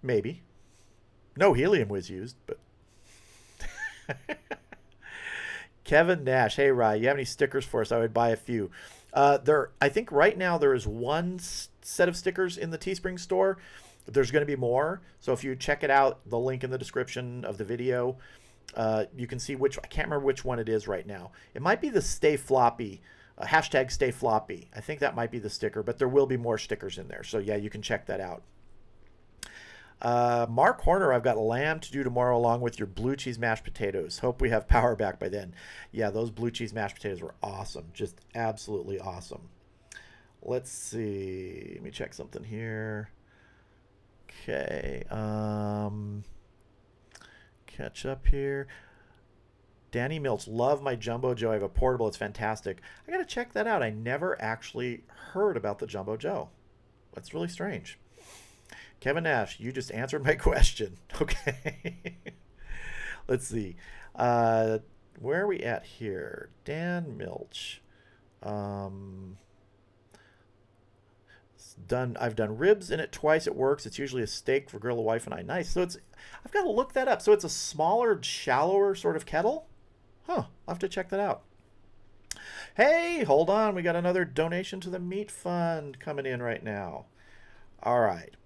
Maybe. No helium was used, but Kevin Nash, hey Rye, you have any stickers for us? I would buy a few. I think right now there is one set of stickers in the Teespring store. There's going to be more. So if you check it out, the link in the description of the video, you can see which, I can't remember which one it is right now. It might be the Stay Floppy, hashtag Stay Floppy. I think that might be the sticker, but there will be more stickers in there. So yeah, you can check that out. Mark Horner, I've got lamb to do tomorrow along with your blue cheese mashed potatoes. Hope we have power back by then. Yeah, those blue cheese mashed potatoes were awesome. Just absolutely awesome. Let's see. Let me check something here. Okay. Catch up here. Danny Mills, love my Jumbo Joe. I have a portable. It's fantastic. I got to check that out. I never actually heard about the Jumbo Joe. That's really strange. Kevin Nash, you just answered my question. Okay. Let's see. Where are we at here? Dan Milch. I've done ribs in it twice. It works. It's usually a steak for Grill the Wife and I. Nice. So I've got to look that up. So it's a smaller, shallower sort of kettle? Huh. I'll have to check that out. Hey, hold on. We got another donation to the Meat Fund coming in right now. All right.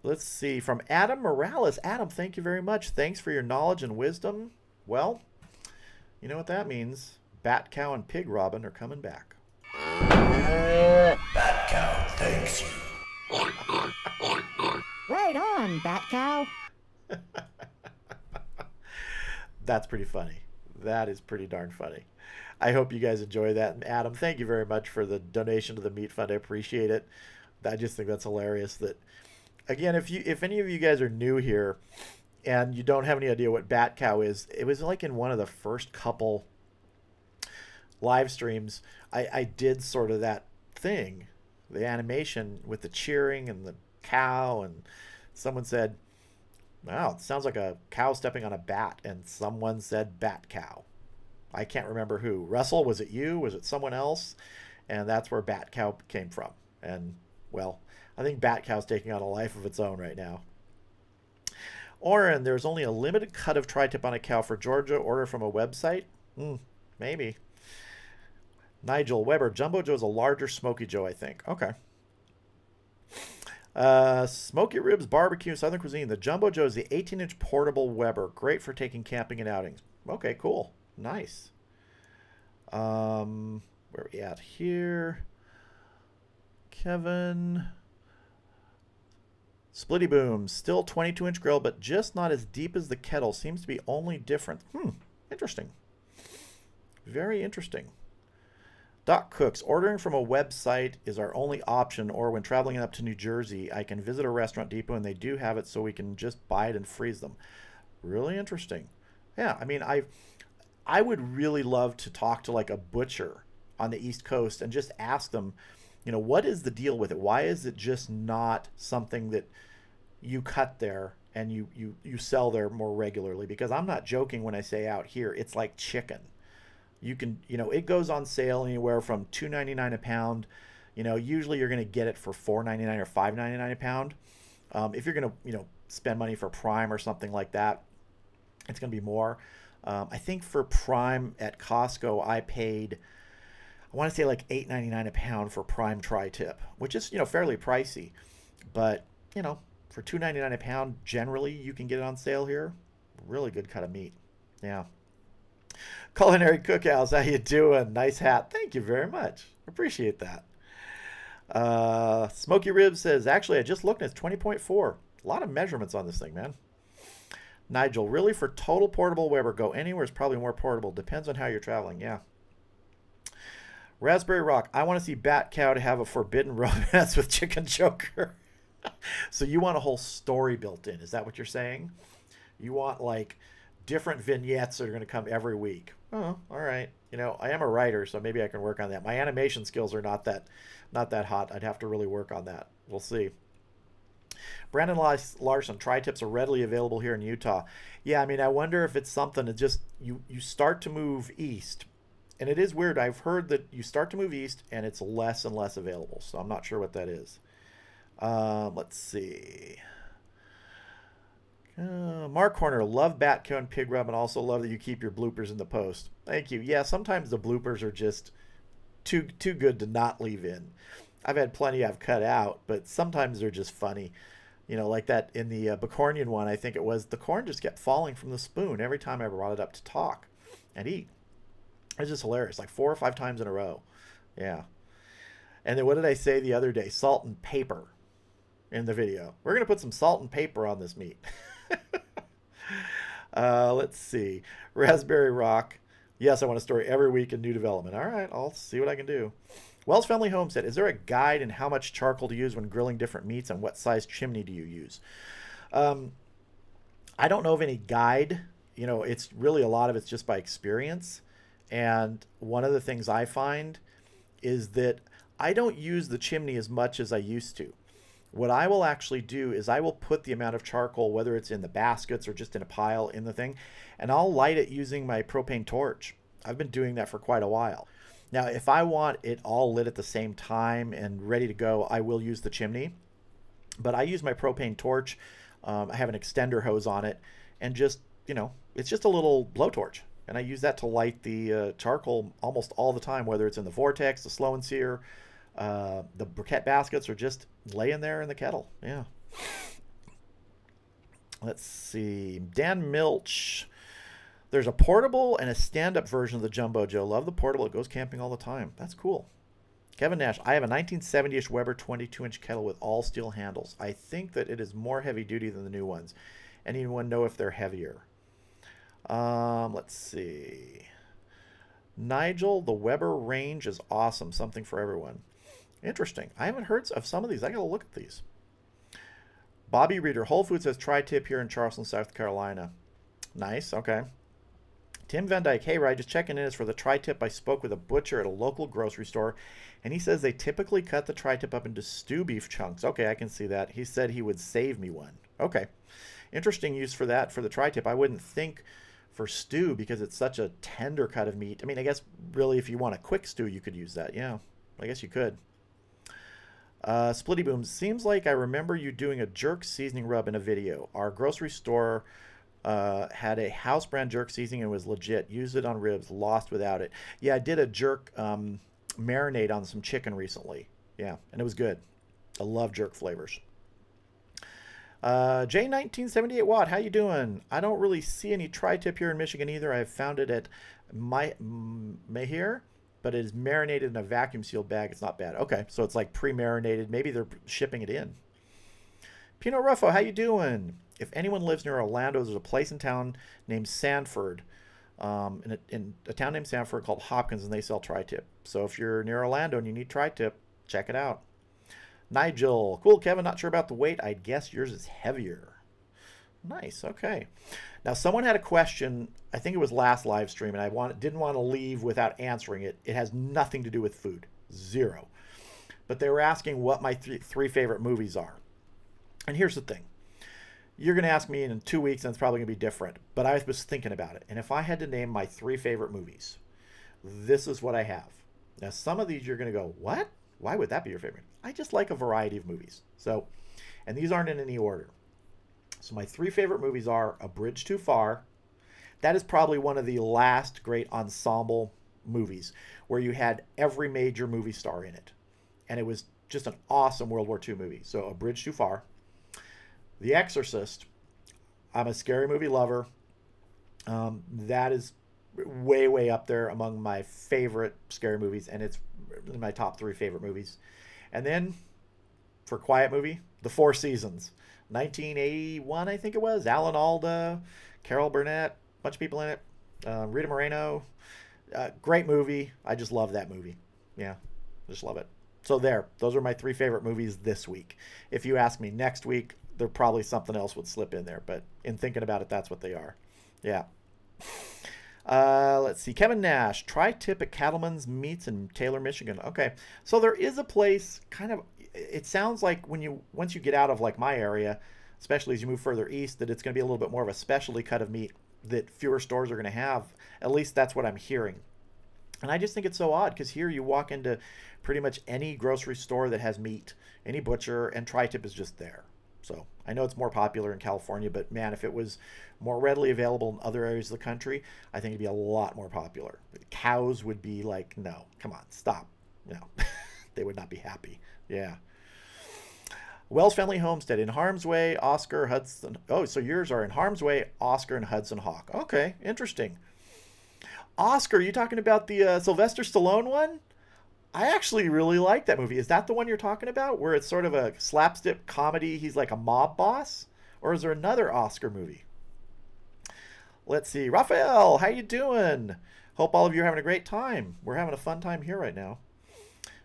Let's see, from Adam Morales. Adam, thank you very much. Thanks for your knowledge and wisdom. Well, you know what that means. Bat Cow and Pig Robin are coming back. Bat Cow thanks you. Right on, Bat Cow. That's pretty funny. That is pretty darn funny. I hope you guys enjoy that. And Adam, thank you very much for the donation to the Meat Fund. I appreciate it. I just think that's hilarious that, again, if any of you guys are new here and you don't have any idea what Bat Cow is, it was like in one of the first couple live streams, I did sort of that thing, the animation with the cheering and the cow, and someone said, wow, it sounds like a cow stepping on a bat, and someone said Bat Cow. I can't remember who. Russell, was it you? Was it someone else? And that's where Bat Cow came from. And, well, I think Bat Cow's taking on a life of its own right now. Oren, there's only a limited cut of tri-tip on a cow for Georgia. Order from a website? Maybe. Nigel Weber, Jumbo Joe's a larger Smoky Joe, I think. Okay. Smoky Ribs Barbecue Southern Cuisine. The Jumbo Joe is the 18-inch portable Weber. Great for taking camping and outings. Okay, cool. Nice. Where are we at here? Kevin. Splitty Boom. Still 22-inch grill, but just not as deep as the kettle. Seems to be only different. Interesting. Very interesting. Doc Cooks. Ordering from a website is our only option, or when traveling up to New Jersey, I can visit a restaurant depot and they do have it, so we can just buy it and freeze them. Really interesting. Yeah, I mean, I would really love to talk to like a butcher on the East Coast and just ask them, you know, what is the deal with it? Why is it just not something that you cut there and you sell there more regularly? Because I'm not joking when I say out here, it's like chicken. You can, you know, it goes on sale anywhere from $2.99 a pound. You know, usually you're going to get it for $4.99 or $5.99 a pound. If you're going to, you know, spend money for Prime or something like that, it's going to be more. I think for Prime at Costco, I paid, I want to say like $8.99 a pound for Prime tri-tip, which is, you know, fairly pricey. But, you know, for $2.99 a pound, generally you can get it on sale here. Really good cut of meat. Yeah. Culinary Cookhouse, how you doing? Nice hat. Thank you very much. Appreciate that. Smoky Ribs says, actually, I just looked and it's 20.4. A lot of measurements on this thing, man. Nigel, really for total portable Weber, go anywhere is probably more portable. Depends on how you're traveling. Yeah. Raspberry Rock, I want to see Bat Cow to have a forbidden romance with Chicken Joker. So you want a whole story built in. Is that what you're saying? You want like different vignettes that are going to come every week. Oh, all right. You know, I am a writer, so maybe I can work on that. My animation skills are not that hot. I'd have to really work on that. We'll see. Brandon Larson, tri-tips are readily available here in Utah. Yeah, I mean, I wonder if it's something that just you start to move east. And it is weird. I've heard that you start to move east and it's less and less available. So I'm not sure what that is. Let's see. Mark Horner, love Batco and Pig Rub, and also love that you keep your bloopers in the post. Thank you. Yeah, sometimes the bloopers are just too good to not leave in. I've had plenty I've cut out, but sometimes they're just funny. You know, like that in the Bicornian one, I think it was, the corn just kept falling from the spoon every time I brought it up to talk and eat. It's just hilarious, like 4 or 5 times in a row. Yeah. And then what did I say the other day? Salt and paper in the video. We're going to put some salt and paper on this meat. Let's see. Raspberry Rock. Yes, I want a story every week in new development. All right, I'll see what I can do. Wells Family Homestead. Is there a guide in how much charcoal to use when grilling different meats, and what size chimney do you use? I don't know of any guide. You know, it's really a lot of it's just by experience. And one of the things I find is that I don't use the chimney as much as I used to. What I will actually do is I will put the amount of charcoal, whether it's in the baskets or just in a pile in the thing, and I'll light it using my propane torch. I've been doing that for quite a while. Now, if I want it all lit at the same time and ready to go, I will use the chimney. But I use my propane torch. I have an extender hose on it, and just, you know, it's just a little blowtorch. And I use that to light the charcoal almost all the time, whether it's in the Vortex, the Slow and Sear, the briquette baskets, or just laying there in the kettle. Yeah. Let's see. Dan Milch. There's a portable and a stand-up version of the Jumbo Joe. Love the portable. It goes camping all the time. That's cool. Kevin Nash. I have a 1970-ish Weber 22-inch kettle with all steel handles. I think that it is more heavy-duty than the new ones. Anyone know if they're heavier? Let's see. Nigel, the Weber range is awesome. Something for everyone. Interesting. I haven't heard of some of these. I gotta look at these. Bobby Reader, Whole Foods has tri-tip here in Charleston, South Carolina. Nice. Okay. Tim Van Dyke, hey, Ryan, just checking in. Is for the tri-tip. I spoke with a butcher at a local grocery store, and he says they typically cut the tri-tip up into stew beef chunks. Okay, I can see that. He said he would save me one. Okay. Interesting use for that, for the tri-tip. I wouldn't think for stew because it's such a tender cut of meat. I mean, I guess really if you want a quick stew, you could use that. Yeah, I guess you could. Splitty Boom, seems like I remember you doing a jerk seasoning rub in a video. Our grocery store had a house brand jerk seasoning and was legit. Used it on ribs, lost without it. Yeah, I did a jerk marinade on some chicken recently. Yeah, and it was good. I love jerk flavors. J1978 Watt, how you doing? I don't really see any tri-tip here in Michigan either. I've found it at Mahir, but it is marinated in a vacuum sealed bag. It's not bad. Okay, so it's like pre-marinated. Maybe they're shipping it in. Pino Ruffo, how you doing? If anyone lives near Orlando, there's a place in town named Sanford, in a town named Sanford called Hopkins, and they sell tri-tip. So if you're near Orlando and you need tri-tip, check it out. Nigel, cool, Kevin, not sure about the weight. I'd guess yours is heavier. Nice, okay. Now, someone had a question, I think it was last live stream, and I didn't want to leave without answering it. It has nothing to do with food, zero. But they were asking what my three favorite movies are. And here's the thing. You're going to ask me in 2 weeks, and it's probably going to be different. But I was thinking about it. And if I had to name my three favorite movies, this is what I have. Now, some of these you're going to go, what? Why would that be your favorite? I just like a variety of movies. So, and these aren't in any order. So my three favorite movies are A Bridge Too Far. That is probably one of the last great ensemble movies where you had every major movie star in it. And it was just an awesome World War II movie. So A Bridge Too Far. The Exorcist. I'm a scary movie lover. That is way, way up there among my favorite scary movies, and it's in my top three favorite movies. And then, for quiet movie, The Four Seasons. 1981, I think it was. Alan Alda, Carol Burnett, a bunch of people in it. Rita Moreno. Great movie. I just love that movie. Yeah, just love it. So there, those are my three favorite movies this week. If you ask me next week, there probably something else would slip in there, but in thinking about it, that's what they are. Yeah. Let's see. Kevin Nash, tri-tip at Cattleman's Meats in Taylor, Michigan. Okay. So there is a place kind of, it sounds like once you get out of like my area, especially as you move further east, that it's going to be a little bit more of a specialty cut of meat that fewer stores are going to have. At least that's what I'm hearing. And I just think it's so odd because here you walk into pretty much any grocery store that has meat, any butcher, and tri-tip is just there. So I know it's more popular in California, but man, if it was more readily available in other areas of the country, I think it'd be a lot more popular. Cows would be like, no, come on, stop. No, they would not be happy. Yeah. Wells Family Homestead in Harm's Way, Oscar, Hudson. Oh, so yours are in Harm's Way, Oscar, and Hudson Hawk. Okay, interesting. Oscar, you talking about the Sylvester Stallone one? I actually really like that movie. Is that the one you're talking about, where it's sort of a slapstick comedy? He's like a mob boss? Or is there another Oscar movie? Let's see. Raphael, how you doing? Hope all of you are having a great time. We're having a fun time here right now.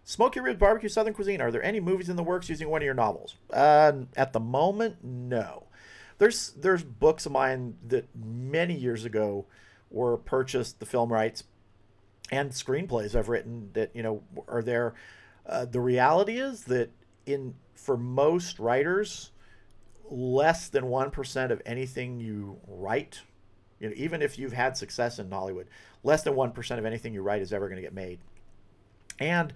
Smoky Ribs Barbecue Southern Cuisine. Are there any movies in the works using one of your novels? At the moment, no. There's books of mine that many years ago were purchased, the film rights, and screenplays I've written that, are there. The reality is that for most writers, less than 1% of anything you write, even if you've had success in Hollywood, less than 1% of anything you write is ever going to get made. And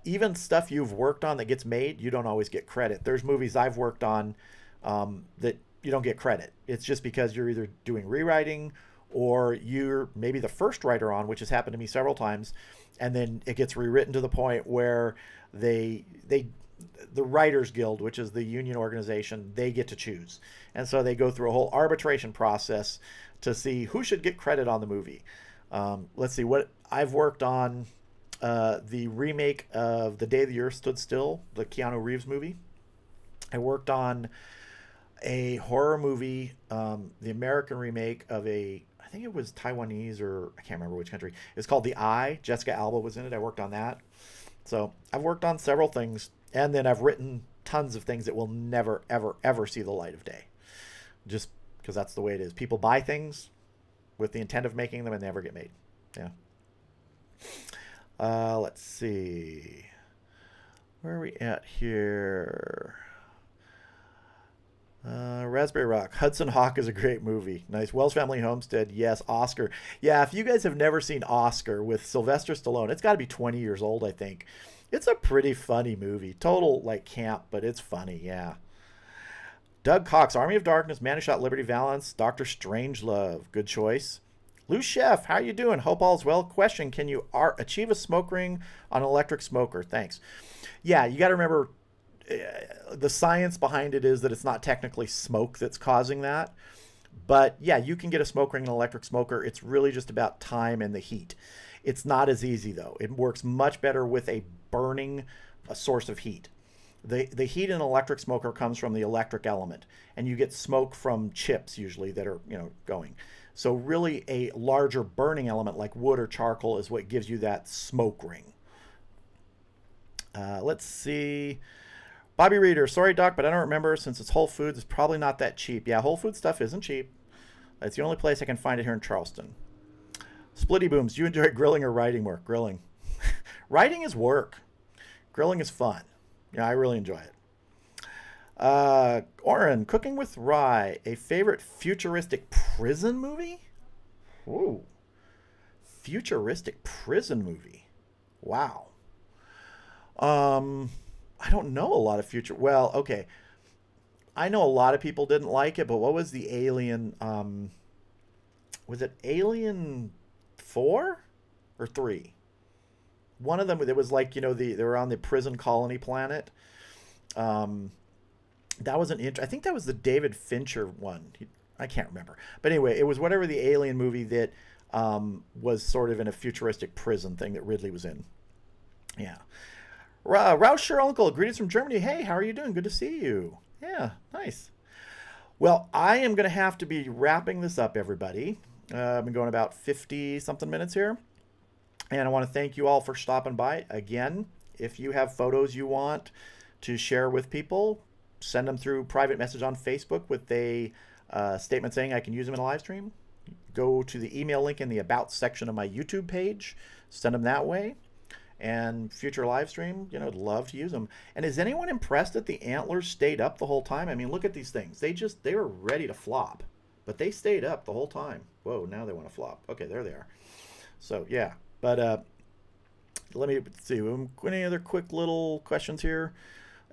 even stuff you've worked on that gets made, you don't always get credit. There's movies I've worked on that you don't get credit. It's just because you're either doing rewriting or you're maybe the first writer on, which has happened to me several times, and then it gets rewritten to the point where the Writers Guild, which is the union organization, they get to choose. And so they go through a whole arbitration process to see who should get credit on the movie. Let's see, what I've worked on, the remake of The Day the Earth Stood Still, the Keanu Reeves movie. I worked on a horror movie, the American remake of I think it was Taiwanese, or I can't remember which country. It's called The Eye. Jessica Alba was in it. I worked on that. So I've worked on several things, and then I've written tons of things that will never, ever, ever see the light of day. Just because that's the way it is. People buy things with the intent of making them and they never get made. Yeah. Let's see. Where are we at here? Raspberry Rock. Hudson Hawk is a great movie. Nice. Wells Family Homestead. Yes. Oscar. Yeah, if you guys have never seen Oscar with Sylvester Stallone, it's got to be 20 years old, I think. It's a pretty funny movie. Total, like, camp, but it's funny. Yeah. Doug Cox. Army of Darkness, Man Who Shot Liberty Valance, Dr. Strangelove. Good choice. Lou Chef, how you doing? Hope all's well. Question, can you achieve a smoke ring on an electric smoker? Thanks. Yeah, you got to remember the science behind it is that it's not technically smoke that's causing that. But yeah, you can get a smoke ring in an electric smoker. It's really just about time and the heat. It's not as easy though. It works much better with a burning source of heat. The heat in an electric smoker comes from the electric element, and you get smoke from chips usually that are, you know, going. So really a larger burning element like wood or charcoal is what gives you that smoke ring. Let's see. Bobby Reader, sorry Doc, but I don't remember since it's Whole Foods. It's probably not that cheap. Yeah, Whole Foods stuff isn't cheap. It's the only place I can find it here in Charleston. Splitty Booms, do you enjoy grilling or writing work? Grilling. Writing is work. Grilling is fun. Yeah, I really enjoy it. Oren, Cooking with Rye, a favorite futuristic prison movie? Ooh. Futuristic prison movie. Wow. I don't know a lot of well, okay. I know a lot of people didn't like it, but what was the Alien, was it Alien 4 or 3? One of them, it was like, you know, they were on the prison colony planet. That was I think that was the David Fincher one. I can't remember. But anyway, it was whatever the Alien movie that was sort of in a futuristic prison thing that Ridley was in. Yeah. Rauscher Uncle, greetings from Germany. Hey, how are you doing? Good to see you. Yeah, nice. Well, I am going to have to be wrapping this up, everybody. I've been going about 50-something minutes here. And I want to thank you all for stopping by. Again, if you have photos you want to share with people, send them through private message on Facebook with a statement saying I can use them in a live stream. Go to the email link in the About section of my YouTube page. Send them that way. And future live stream, you know, I'd love to use them. And is anyone impressed that the antlers stayed up the whole time? I mean, look at these things. They were ready to flop, but they stayed up the whole time. Whoa, now they want to flop. Okay, there they are. So, yeah. But let me see. Any other quick little questions here?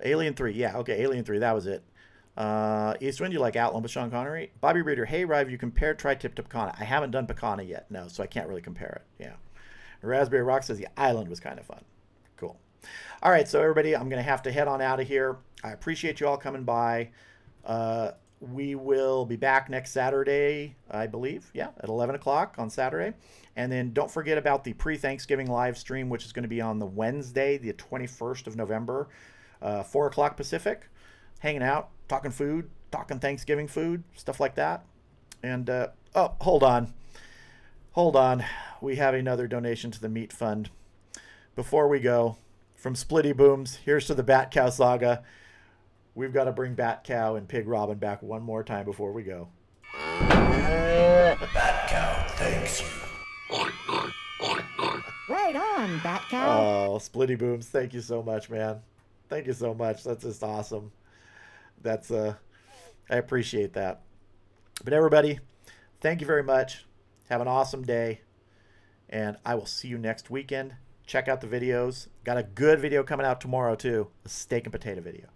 Alien 3. Yeah, okay, Alien 3. That was it. Eastwind, you like Outland with Sean Connery? Bobby Reader, hey, Rive, you compared Tri-Tip to Pecana. I haven't done Pecana yet, no, so I can't really compare it. Yeah. Raspberry Rock says the island was kind of fun. Cool. All right, so everybody, I'm going to have to head on out of here. I appreciate you all coming by. We will be back next Saturday, I believe. Yeah, at 11 o'clock on Saturday. And then don't forget about the pre-Thanksgiving live stream, which is going to be on the Wednesday, the 21st of November, 4 o'clock Pacific. Hanging out, talking food, talking Thanksgiving food, stuff like that. And, oh, hold on. Hold on. We have another donation to the Meat Fund. Before we go, from Splitty Booms, here's to the Bat Cow saga. We've got to bring Bat Cow and Pig Robin back one more time before we go. Bat Cow thanks you. Right on, Bat Cow. Oh, Splitty Booms, thank you so much, man. Thank you so much. That's just awesome. That's I appreciate that. But everybody, thank you very much. Have an awesome day, and I will see you next weekend. Check out the videos. Got a good video coming out tomorrow, too. A steak and potato video.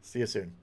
See you soon.